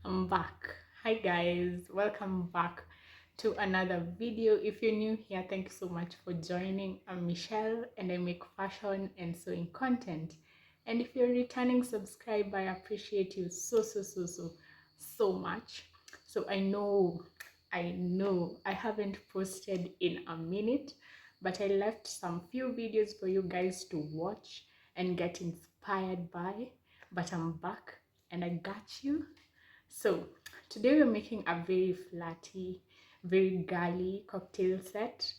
I'm back. Hi guys, welcome back to another video. If you're new here, thank you so much for joining. I'm Michelle and I make fashion and sewing content. And if you're a returning subscriber, I appreciate you so much. So I know I haven't posted in a minute, but I left some few videos for you guys to watch and get inspired by. But I'm back and I got you. So today we're making a very flatty, very girly cocktail set,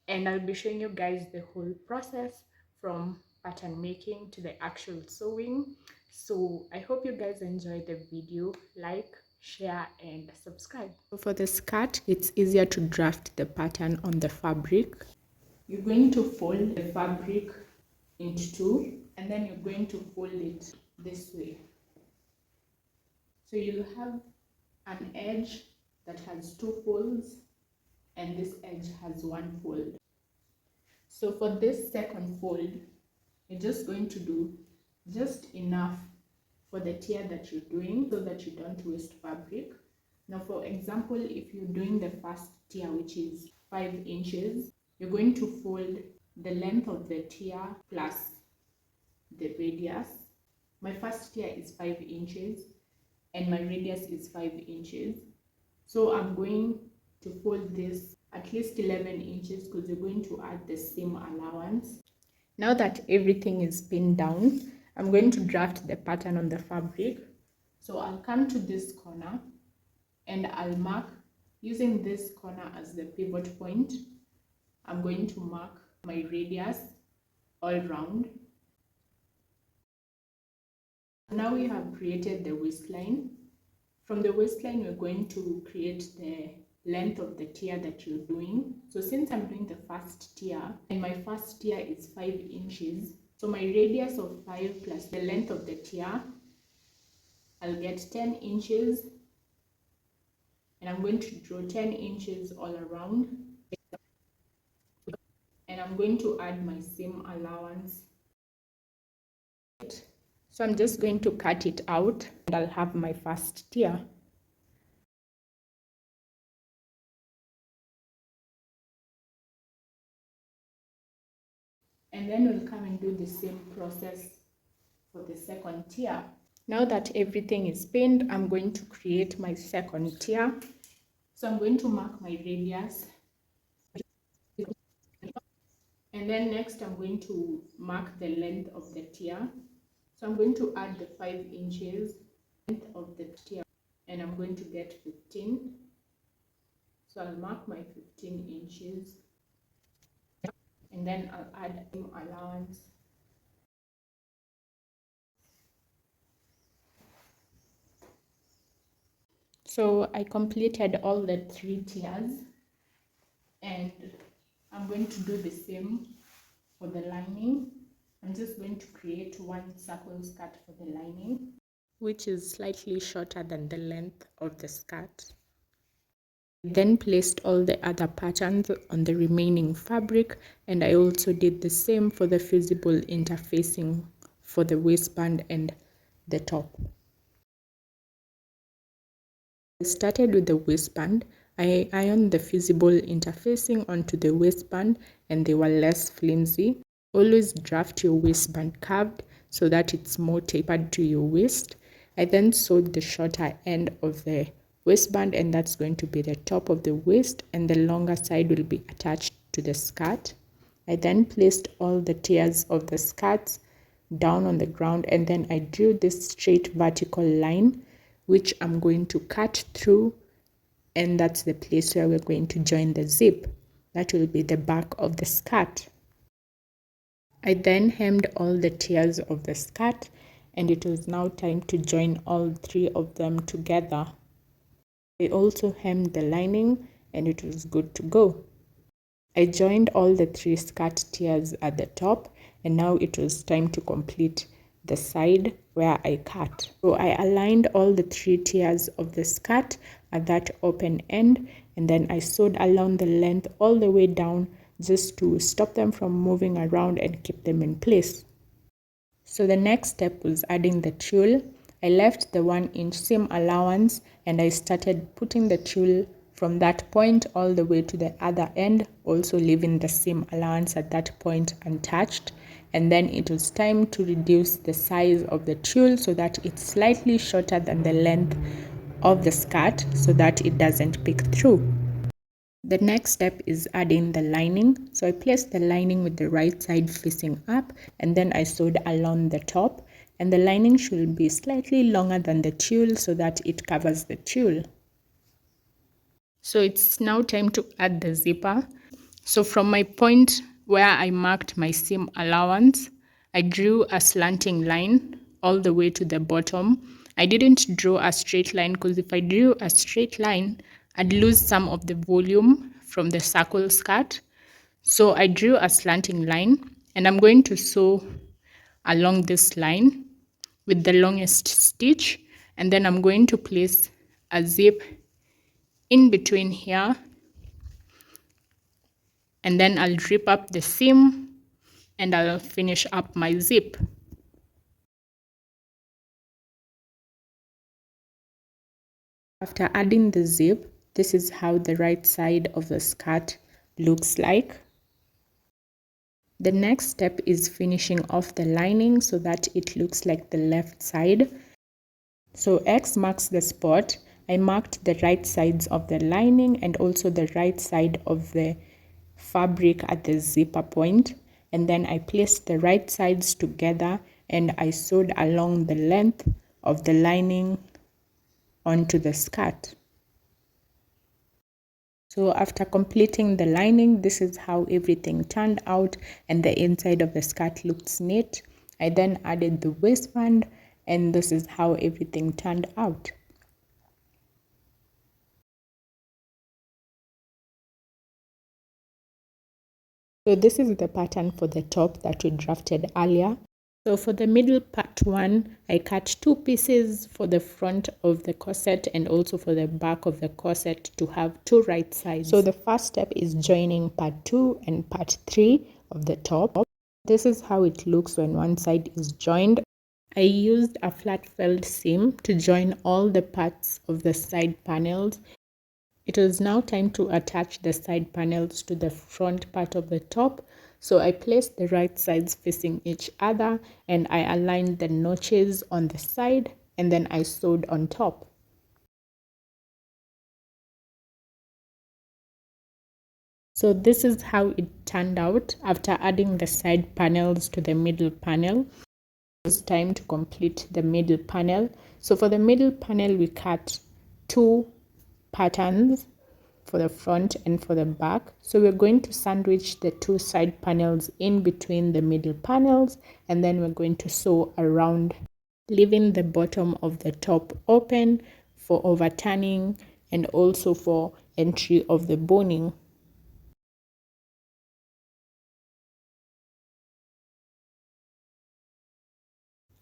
and I'll be showing you guys the whole process from pattern making to the actual sewing. So I hope you guys enjoy the video. Like, share and subscribe. So for the skirt, it's easier to draft the pattern on the fabric. You're going to fold the fabric into two, and then you're going to fold it this way. So you'll have an edge that has two folds and this edge has one fold. So for this second fold, you're just going to do just enough for the tier that you're doing so that you don't waste fabric. Now for example, if you're doing the first tier, which is 5 inches, you're going to fold the length of the tier plus the radius. My first tier is 5 inches and my radius is 5 inches. So I'm going to fold this at least 11 inches because you're going to add the same allowance. Now that everything is pinned down, I'm going to draft the pattern on the fabric. So I'll come to this corner and I'll mark using this corner as the pivot point. I'm going to mark my radius all round. Now we have created the waistline. From the waistline, we're going to create the length of the tier that you're doing. So since I'm doing the first tier and my first tier is 5 inches, so my radius of 5 plus the length of the tier, I'll get 10 inches, and I'm going to draw 10 inches all around, and I'm going to add my seam allowance. So I'm just going to cut it out and I'll have my first tier. And then we'll come and do the same process for the second tier. Now that everything is pinned, I'm going to create my second tier. So I'm going to mark my radius. And then next I'm going to mark the length of the tier. So I'm going to add the 5 inches length of the tier and I'm going to get 15. So I'll mark my 15 inches and then I'll add seam allowance. So I completed all the 3 tiers and I'm going to do the same for the lining. I'm just going to create one circle skirt for the lining, which is slightly shorter than the length of the skirt. Then placed all the other patterns on the remaining fabric, and I also did the same for the fusible interfacing for the waistband and the top. I started with the waistband. I ironed the fusible interfacing onto the waistband and they were less flimsy. Always draft your waistband curved so that it's more tapered to your waist. I then sewed the shorter end of the waistband, and that's going to be the top of the waist, and the longer side will be attached to the skirt. I then placed all the tiers of the skirts down on the ground, and then I drew this straight vertical line which I'm going to cut through, and that's the place where we're going to join the zip. That will be the back of the skirt. I then hemmed all the tiers of the skirt, and it was now time to join all 3 of them together. I also hemmed the lining and it was good to go. I joined all the 3 skirt tiers at the top, and now it was time to complete the side where I cut. So I aligned all the 3 tiers of the skirt at that open end, and then I sewed along the length all the way down just to stop them from moving around and keep them in place. So the next step was adding the tulle. I left the 1-inch seam allowance and I started putting the tulle from that point all the way to the other end, also leaving the seam allowance at that point untouched. And then it was time to reduce the size of the tulle so that it's slightly shorter than the length of the skirt so that it doesn't peek through. The next step is adding the lining. So I placed the lining with the right side facing up, and then I sewed along the top, and the lining should be slightly longer than the tulle so that it covers the tulle. So it's now time to add the zipper. So from my point where I marked my seam allowance, I drew a slanting line all the way to the bottom. I didn't draw a straight line because if I drew a straight line, I'd lose some of the volume from the circle skirt. So I drew a slanting line, and I'm going to sew along this line with the longest stitch, and then I'm going to place a zip in between here, and then I'll rip up the seam and I'll finish up my zip. After adding the zip, this is how the right side of the skirt looks like. The next step is finishing off the lining so that it looks like the left side. So X marks the spot. I marked the right sides of the lining and also the right side of the fabric at the zipper point, and then I placed the right sides together and I sewed along the length of the lining onto the skirt. So after completing the lining, this is how everything turned out, and the inside of the skirt looks neat. I then added the waistband, and this is how everything turned out. So this is the pattern for the top that we drafted earlier. So for the middle part 1, I cut 2 pieces for the front of the corset and also for the back of the corset to have 2 right sides. So the first step is joining part 2 and part 3 of the top. This is how it looks when one side is joined. I used a flat felled seam to join all the parts of the side panels. It was now time to attach the side panels to the front part of the top. So I placed the right sides facing each other and I aligned the notches on the side, and then I sewed on top. So this is how it turned out after adding the side panels to the middle panel. It's time to complete the middle panel. So for the middle panel, we cut 2 patterns for the front and for the back. So we're going to sandwich the 2 side panels in between the middle panels, and then we're going to sew around, leaving the bottom of the top open for overturning and also for entry of the boning.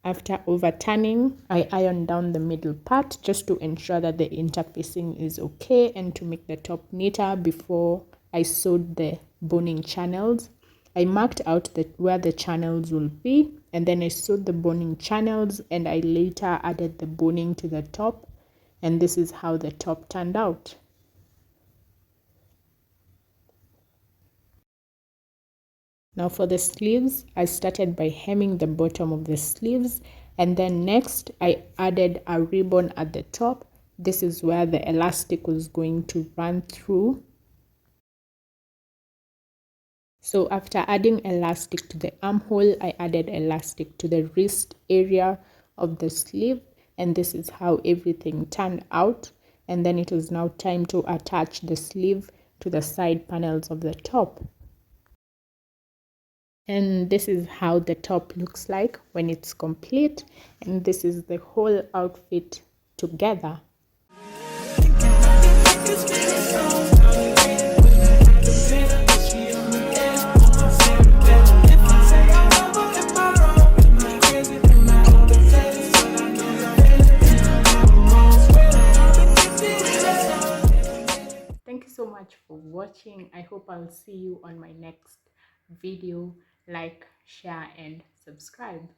After overturning, I ironed down the middle part just to ensure that the interfacing is okay and to make the top neater before I sewed the boning channels. I marked out where the channels will be, and then I sewed the boning channels, and I later added the boning to the top, and this is how the top turned out. Now for the sleeves, I started by hemming the bottom of the sleeves, and then next I added a ribbon at the top. This is where the elastic was going to run through. So after adding elastic to the armhole, I added elastic to the wrist area of the sleeve, and this is how everything turned out. And then it was now time to attach the sleeve to the side panels of the top. And this is how the top looks like when it's complete, and this is the whole outfit together. Thank you so much for watching. I hope I'll see you on my next video. Like, share, and subscribe.